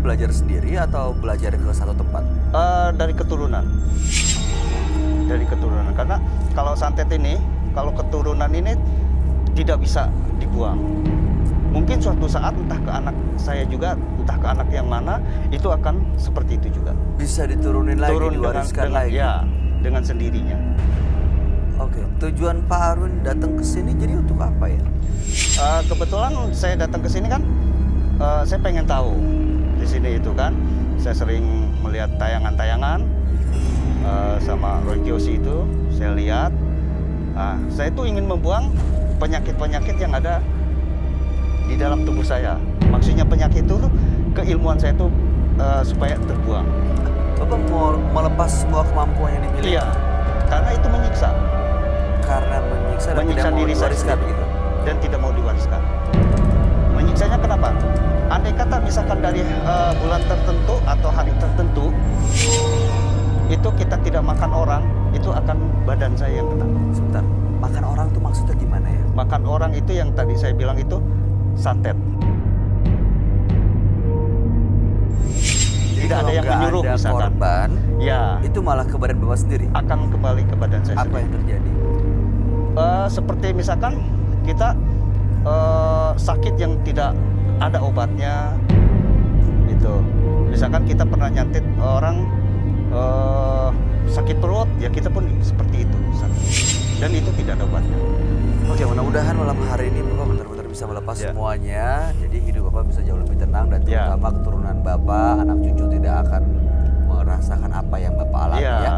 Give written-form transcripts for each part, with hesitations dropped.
belajar sendiri atau belajar ke satu tempat? Dari keturunan. Dari keturunan. Karena kalau santet ini, kalau keturunan ini tidak bisa dibuang. Mungkin suatu saat entah ke anak saya juga, entah ke anak yang mana, itu akan seperti itu juga. Bisa diturunin lagi, diwariskan lagi? Ya, dengan sendirinya. Oke, tujuan Pak Arwin datang ke sini jadi untuk apa ya? Kebetulan saya datang ke sini kan, saya pengen tahu di sini itu kan. Saya sering melihat tayangan-tayangan sama Roy Kiyoshi itu, saya lihat. Saya tuh ingin membuang penyakit-penyakit yang ada di dalam tubuh saya. Maksudnya penyakit itu keilmuan saya itu supaya terbuang. Bapak mau melepas semua kemampuan yang dimiliki? Iya, karena itu menyiksa. Karena menyiksa dan tidak mau Diri saya diwariskan sendiri. gitu? Dan tidak mau diwariskan. Menyiksanya kenapa? Andai kata misalkan dari bulan tertentu atau hari tertentu, itu kita tidak makan orang, itu akan badan saya yang kena. Sebentar, makan orang tuh maksudnya gimana ya? Makan orang itu yang tadi saya bilang itu santet. Jadi Tidak ada kalau yang nggak menyuruh ada misalkan. korban, Ya, itu malah ke badan Bapak sendiri? akan kembali ke badan saya Apa sendiri. yang terjadi? Seperti misalkan kita sakit yang tidak ada obatnya, gitu. Misalkan kita pernah nyantet orang sakit perut, ya kita pun seperti itu, sakit. Dan itu tidak ada obatnya. Oke, mudah-mudahan malam hari ini Bapak benar-benar bisa melepas Ya. semuanya. Jadi hidup Bapak bisa jauh lebih tenang dan Ya. terutama keturunan Bapak, anak cucu tidak akan merasakan apa yang Bapak alami Ya. ya.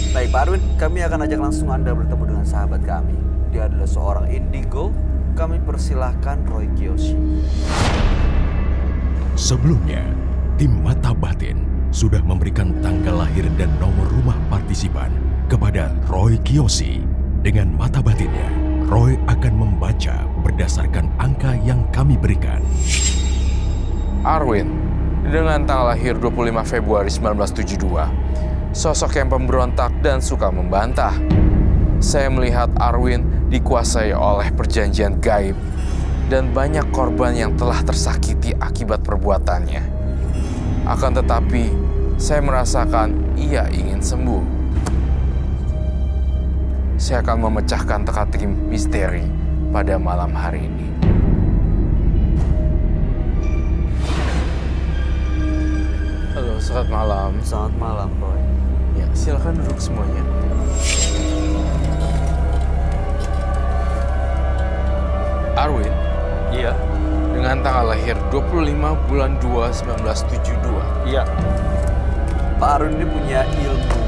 Baik Pak Arwin, kami akan ajak langsung Anda bertemu dengan sahabat kami. Dia adalah seorang indigo. Kami persilahkan Roy Kiyoshi. Sebelumnya, tim Mata Batin sudah memberikan tanggal lahir dan nomor rumah partisipan kepada Roy Kiyoshi. Dengan mata batinnya, Roy akan membaca berdasarkan angka yang kami berikan. Arwin, dengan tanggal lahir 25 Februari 1972, sosok yang pemberontak dan suka membantah. Saya melihat Arwin dikuasai oleh perjanjian gaib dan banyak korban yang telah tersakiti akibat perbuatannya. Akan tetapi, saya merasakan ia ingin sembuh. Saya akan memecahkan teka-teki misteri pada malam hari ini. Halo, selamat malam. Selamat malam Roy. Ya, silakan duduk semuanya. Arwin, Iya, dengan tanggal lahir 25 bulan 2 1972. iya. Pak Arwin ini punya ilmu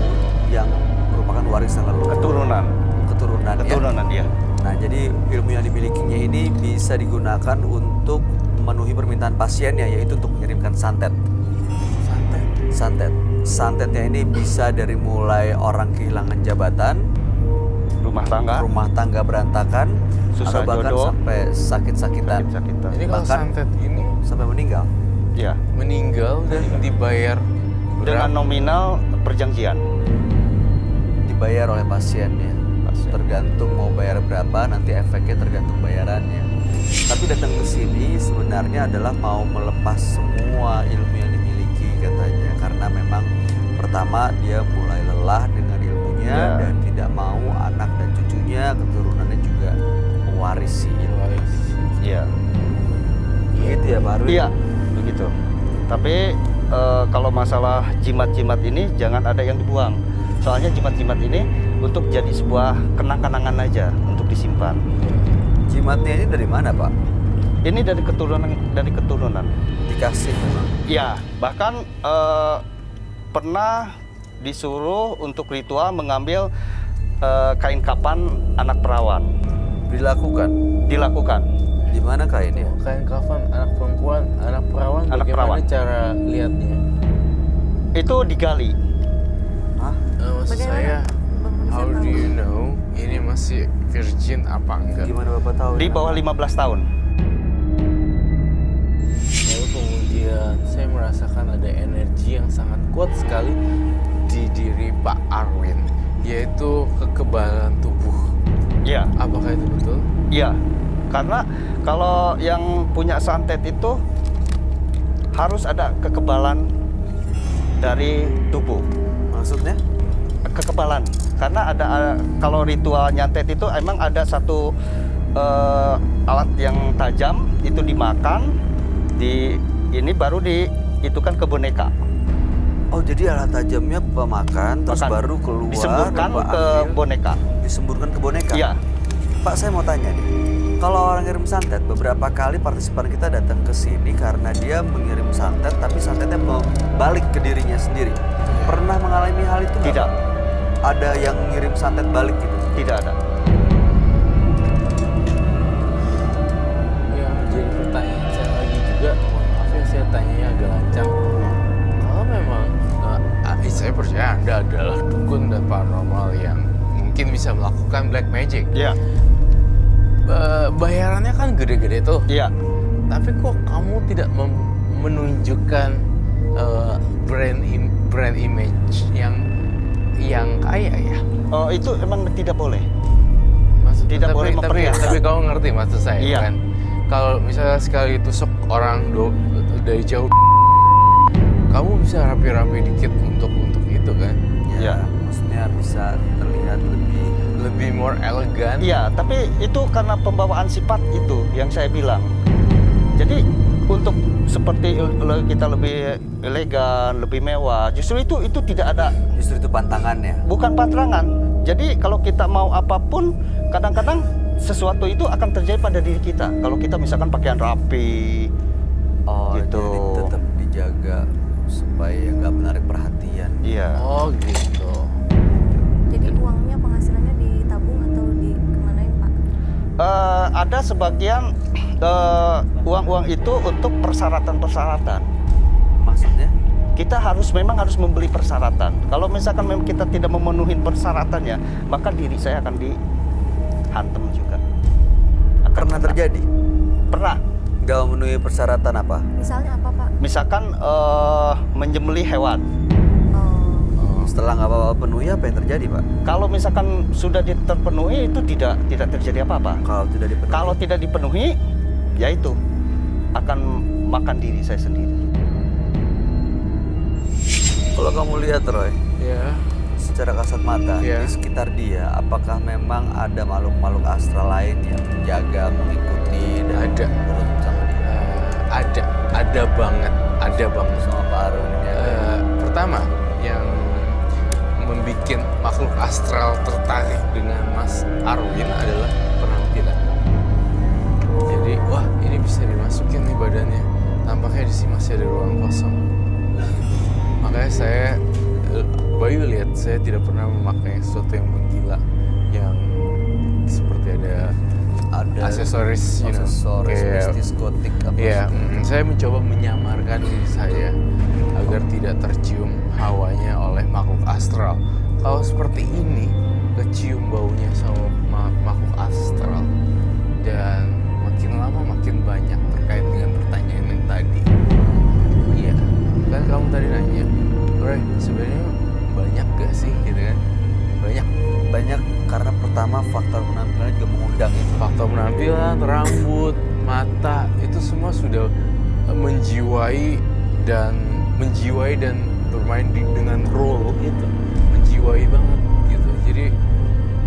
yang merupakan warisan leluhur. Keturunan. Keturunan ya. Keturunan, iya. Nah, jadi ilmu yang dimilikinya ini bisa digunakan untuk memenuhi permintaan pasiennya, yaitu untuk mengirimkan santet. Santet. Santet. Santetnya ini bisa dari mulai orang kehilangan jabatan, Rumah tangga, rumah tangga berantakan, Susah atau bahkan jodoh. sampai sakit-sakitan, sakit-sakitan. Ini kalau Bahkan- santet ini sampai meninggal. Iya. meninggal dan dibayar Dengan nominal perjanjian. Dibayar oleh pasiennya. Pasien. Tergantung mau bayar berapa, nanti efeknya tergantung bayarannya. Tapi datang ke sini sebenarnya adalah mau melepas semua ilmu yang dimiliki katanya. Karena memang pertama dia mulai lelah dengan ilmunya Ya. dan tidak mau anak dan cucunya, keturunannya juga mewarisi ilmu. Iya. Gitu ya Pak Arwin? Iya, begitu. Tapi kalau masalah jimat-jimat ini jangan ada yang dibuang. Soalnya jimat-jimat ini untuk jadi sebuah kenang-kenangan aja untuk disimpan. Jimatnya ini dari mana Pak? Ini dari keturunan. Dikasih memang. Iya, bahkan pernah disuruh untuk ritual mengambil kain kapan anak perawan. Dilakukan. Di mana kainnya? kain kafan anak perempuan, anak perawan. Anak bagaimana perawan. cara lihatnya? Itu digali. Hah? Maksud saya, how do you know ini masih virgin apa enggak? Gimana Bapak tahu? Di ini? bawah 15 tahun. Lalu kemudian saya merasakan ada energi yang sangat kuat sekali di diri Pak Arwin, yaitu kekebalan tubuh. Iya. Apakah itu betul? Iya, karena kalau yang punya santet itu harus ada kekebalan dari tubuh. Maksudnya? Kekebalan, karena ada kalau ritual nyantet itu emang ada satu alat yang tajam itu dimakan, ini baru diitukan ke boneka. Oh, jadi alat tajamnya pemakan, terus Makan. baru keluar. Disemburkan Bapak ke ambil, boneka. Disemburkan ke boneka? Iya. Pak, saya mau tanya nih. Kalau orang ngirim santet, beberapa kali partisipan kita datang ke sini karena dia mengirim santet, tapi santetnya balik ke dirinya sendiri. Pernah mengalami hal itu nggak? Tidak. Ada yang ngirim santet balik gitu? Tidak ada. Yang menjadi pertanyaan saya lagi juga, mohon maaf ya saya tanyanya agak lancang. Kalau memang Saya percaya Anda adalah dukun dan paranormal yang mungkin bisa melakukan black magic. Iya. Bayarannya kan gede-gede tuh. Iya. Tapi kok kamu tidak menunjukkan brand image yang kaya ya? Oh, itu emang tidak boleh. tapi, Tidak boleh memperlihatkan. Tapi kamu ngerti maksud saya Iya. kan? Kalau misalnya sekali tusuk orang dari jauh, kamu bisa rapi-rapi dikit untuk itu kan? Iya. Maksudnya bisa terlihat Lebih more elegan. Iya, tapi itu karena pembawaan sifat itu yang saya bilang. Jadi untuk seperti kita lebih elegan, lebih mewah, justru itu tidak ada, justru itu pantangannya. bukan pantangan. Jadi kalau kita mau apapun, kadang-kadang sesuatu itu akan terjadi pada diri kita. Kalau kita misalkan pakaian rapi, Oh, gitu. jadi tetap dijaga supaya nggak menarik perhatian. Iya. Oh gitu. Jadi uangnya penghasilannya ditabung atau dikemanain, Pak? Ada sebagian uang-uang itu untuk persyaratan-persyaratan. Maksudnya? Kita memang harus membeli persyaratan. Kalau misalkan memang kita tidak memenuhi persyaratannya, maka diri saya akan dihantam juga. Pernah terjadi? Pernah. Nggak memenuhi persyaratan apa? Misalnya apa, Pak? Misalkan menyembelih hewan. Oh, Setelah nggak apa-apa penuhi, apa yang terjadi, Pak? Kalau misalkan sudah terpenuhi itu tidak terjadi apa-apa. Kalau tidak dipenuhi? Kalau tidak dipenuhi, ya itu akan makan diri saya sendiri. Kalau kamu lihat, Roy, Ya. secara kasat mata Iya. di sekitar dia, apakah memang ada makhluk-makhluk astral lain yang menjaga, mengikuti, dan Ada. turut sama dia? Ada banget. Sama Pak Arun ini ada. Pertama, yang membuat makhluk astral tertarik dengan Mas Arwin adalah penampilan. Jadi, wah ini bisa dimasukin nih badannya. Tampaknya di sini masih ada ruang kosong. Makanya Bayu lihat saya tidak pernah memakai sesuatu yang menggila, yang seperti ada aksesoris, kayak mistis, gotik, apa ya, sih? saya mencoba menyamarkan diri saya agar tidak tercium hawanya oleh makhluk astral. Kalau seperti ini, kecium baunya sama makhluk astral. Dan makin lama makin banyak terkait dengan pertanyaan yang tadi. Iya, kan kamu tadi nanya, Roy, sebenarnya banyak gak sih gitu kan? Banyak karena pertama faktor penampilannya juga mengundang itu. Faktor penampilan, rambut, mata, itu semua sudah menjiwai dan bermain dengan role itu, menjiwai banget gitu. Jadi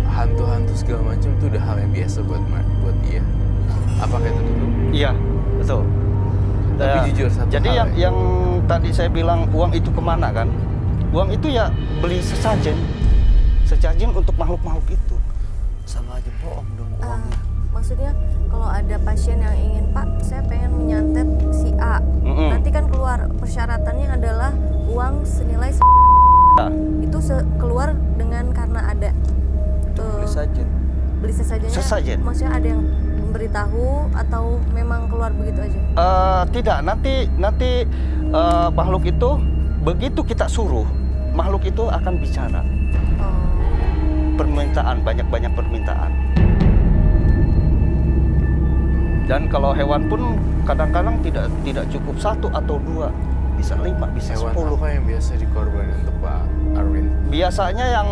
hantu-hantu segala macam itu udah hal yang biasa buat dia. Apakah itu dulu? Iya, betul. Tapi jujur satu jadi hal yang tadi saya bilang uang itu kemana kan? Uang itu ya beli sesajen untuk makhluk-makhluk itu. Sama aja bohong dong uangnya. maksudnya kalau ada pasien yang ingin, Pak, saya pengen menyantet si A. Nanti kan keluar persyaratannya adalah uang senilai Nah, itu keluar dengan karena ada Beli saja. beli sesajennya. Sesajen. Maksudnya ada yang memberitahu atau memang keluar begitu aja? tidak, nanti makhluk itu begitu kita suruh, makhluk itu akan bicara. Oh. Permintaan, banyak permintaan. Dan kalau hewan pun kadang-kadang tidak cukup 1 atau 2, bisa 5, bisa Hewan 10. apa yang biasa dikorbanin untuk Pak Arwin? Biasanya yang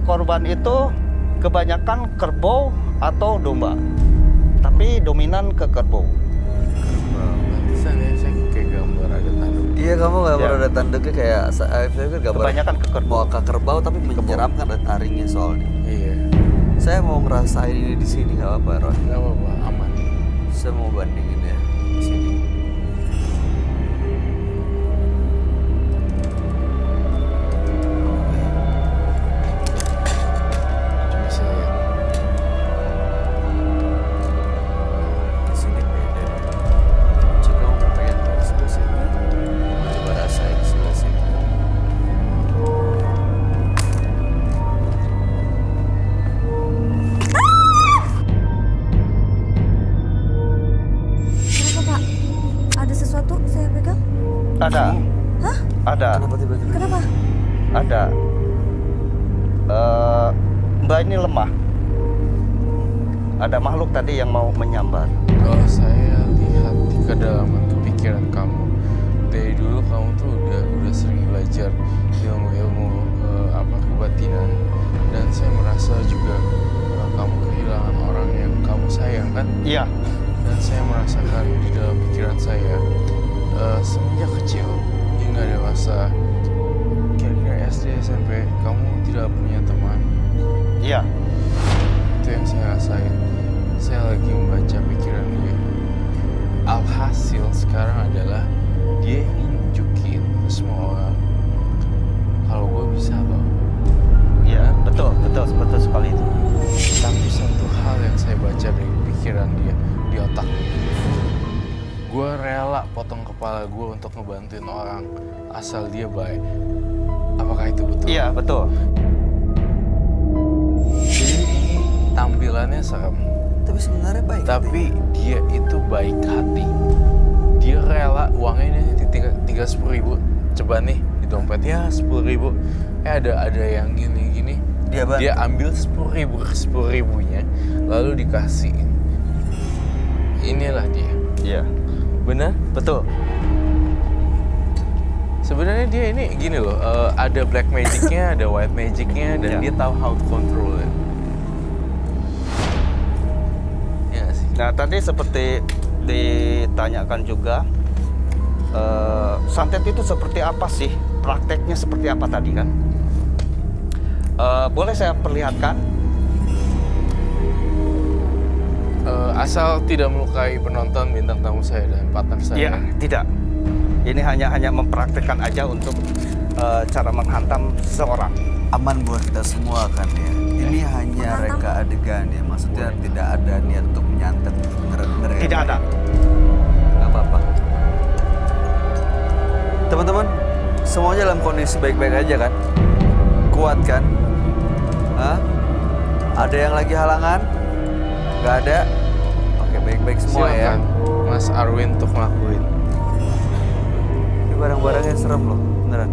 korban itu kebanyakan kerbau atau domba, tapi dominan ke kerbau. Pantesan ya, saya kayak gambar Iya, kamu nggak Ya. pernah ada tanduknya kayak saya pikir gambar Kebanyakan ke kerbau. mau ke kerbau tapi menyeramkan dan taringnya soalnya. Iya, Saya mau ngerasain ini di sini nggak apa-apa, Ron. nggak apa-apa, aman. Saya mau bandingin ya di sini. Coba saya lihat. Di sini beda. Coba kamu mau pengen ke sebelah sini. Coba rasain di sebelah sini. Kenapa Pak? Ada sesuatu saya pegang? Ada. Hah? Ada. Kenapa tiba-tiba? Kenapa? Ada. Mbak ini lemah. Ada makhluk tadi yang mau menyambar. Kalau saya lihat di kedalaman kepikiran kamu, dari dulu kamu tuh udah sering belajar ilmu-ilmu kebatinan, dan saya merasa juga kamu kehilangan orang yang kamu sayang kan? Iya. Dan saya merasakan di dalam pikiran saya semenjak kecil hingga dewasa, kira-kira SD SMP, kamu tidak punya teman. Iya. Itu yang saya rasain. Saya lagi membaca pikiran dia. Alhasil sekarang adalah dia ingin nunjukin ke semua orang kalau gue bisa loh. Iya, betul sekali itu. Tapi satu hal yang saya baca dari pikiran dia di otak dia, gue rela potong kepala gue untuk ngebantuin orang asal dia baik. Apakah itu betul? Iya, betul. Jadi ini tampilannya serem, Tapi sebenarnya baik. tapi dia itu baik hati. Dia rela uangnya ini tinggal 10.000. Coba nih di dompet ya 10.000. Ada yang gini-gini. Dia bantu. Dia ambil 10.000-nya lalu dikasih. Inilah dia. Iya. Benar? Betul. Sebenarnya dia ini gini loh, ada black magicnya, ada white magicnya, dan Ya. dia tahu how to control it. Ya nggak sih? Nah, tadi seperti ditanyakan juga, santet itu seperti apa sih? Prakteknya seperti apa tadi kan? Boleh saya perlihatkan? Asal tidak melukai penonton, bintang tamu saya dan partner saya. Iya, tidak. Ini hanya mempraktekkan aja untuk cara menghantam seseorang. Aman buat kita semua kan ya. Ini hanya reka adegan ya. Maksudnya tidak ada niat untuk menyantet bener-bener ya. Tidak ada. Nggak apa-apa. Teman-teman, semuanya dalam kondisi baik-baik aja kan? Kuat kan? Hah? Ada yang lagi halangan? Nggak ada? Oke, baik-baik semua ya. Silakan Mas Arwin untuk ngelakuin. Ini barang-barangnya serem loh, beneran.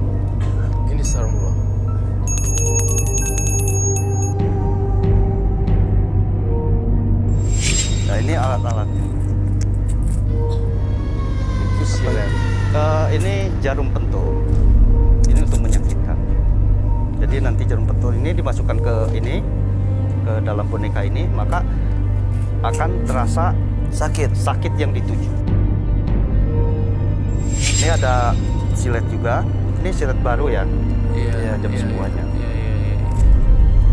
Ini serem loh. Nah, ini alat-alatnya. Itu silat. Ini jarum pentul. Ini untuk menyakitkan. Jadi nanti jarum pentul ini dimasukkan ke dalam boneka ini, maka akan terasa sakit yang dituju. Ini ada silet juga. Ini silet baru ya. Iya, jam semuanya. Iya.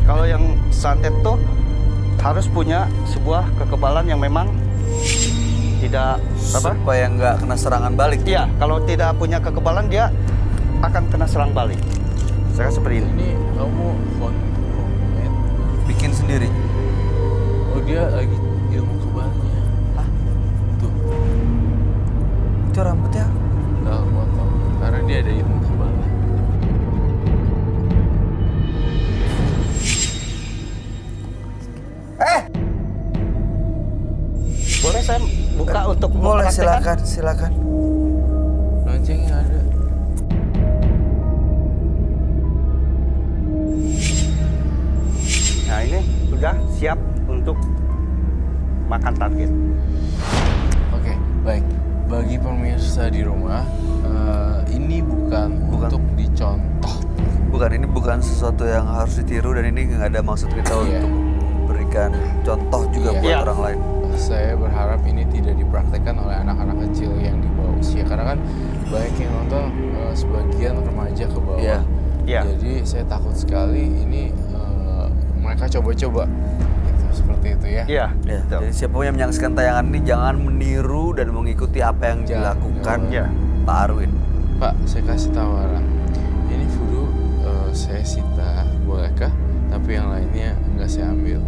Kalau yang santet tuh harus punya sebuah kekebalan yang memang tidak apa? Supaya nggak kena serangan balik. Iya, kalau tidak punya kekebalan dia akan kena serang balik. Saya seperti ini. Ini kamu handmade. Bikin sendiri. Oh, dia lagi ilmu kebalnya. Hah? Tuh, Itu rambutnya nggak potong. Karena dia ada ilmu kebalnya. Boleh saya buka untuk boleh, mempraktekkan? silakan. Loncengnya ada. Nah, ini sudah siap untuk makan target. Oke, baik. Bagi pemirsa di rumah, ini bukan untuk dicontoh. Bukan, ini bukan sesuatu yang harus ditiru dan ini nggak ada maksud kita Iya. untuk berikan contoh juga Iya. buat Iya. orang lain. saya berharap ini tidak dipraktekkan oleh anak-anak kecil yang di bawah usia, karena kan banyak yang nonton sebagian remaja ke bawah. Iya. Iya. Jadi saya takut sekali ini mereka coba-coba gitu, seperti itu ya. Iya. Ya, betul. jadi siapapun yang menyaksikan tayangan ini jangan meniru dan mengikuti apa yang Jangan. dilakukan Iya. Pak Arwin. Pak, saya kasih tawaran. Ini voodoo saya sita, bolehkah? Tapi yang lainnya nggak saya ambil.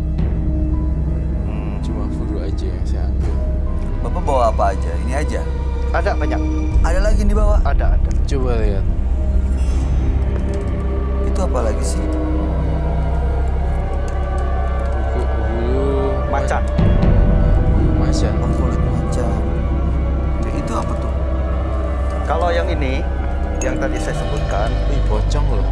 Cuma voodoo aja yang saya ambil. Bapak bawa apa aja? Ini aja. Ada banyak. Ada lagi yang dibawa? Ada. Coba lihat. Itu apa lagi sih? Buku Macan. macan. Oh, kulit macan. Itu apa tuh? Kalau yang ini, yang tadi saya sebutkan, Ih, pocong loh.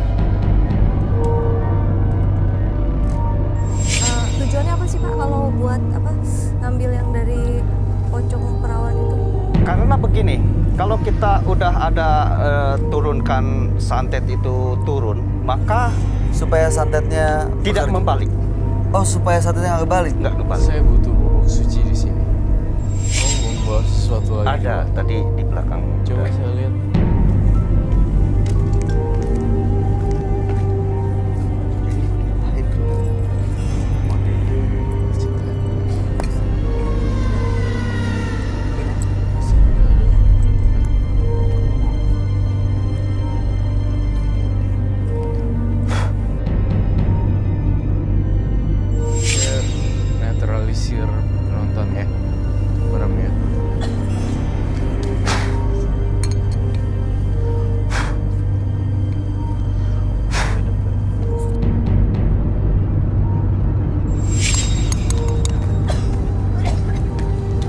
Tujuannya apa sih Pak kalau buat apa ngambil yang dari pocong perawan itu? karena begini, kalau kita udah ada turunkan santet itu turun, maka Supaya santetnya tidak bekerja. membalik, Oh, supaya santetnya nggak kebalik. nggak kebalik. Saya butuh bubuk suci di sini. Oh, membawa sesuatu lagi. Ada tadi di belakang. Coba saya lihat. Saya netralisir penonton ya, meremnya.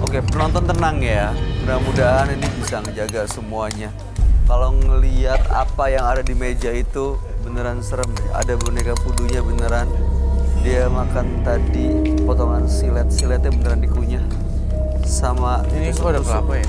Oke, penonton tenang ya. Mudah-mudahan ini bisa ngejaga semuanya. Kalau ngelihat apa yang ada di meja itu beneran serem. Ada boneka pudunya beneran. Dia makan tadi potongan siletnya beneran dikunyah. Sama Ini kok ada tusuk-tusuk. kelapa ya?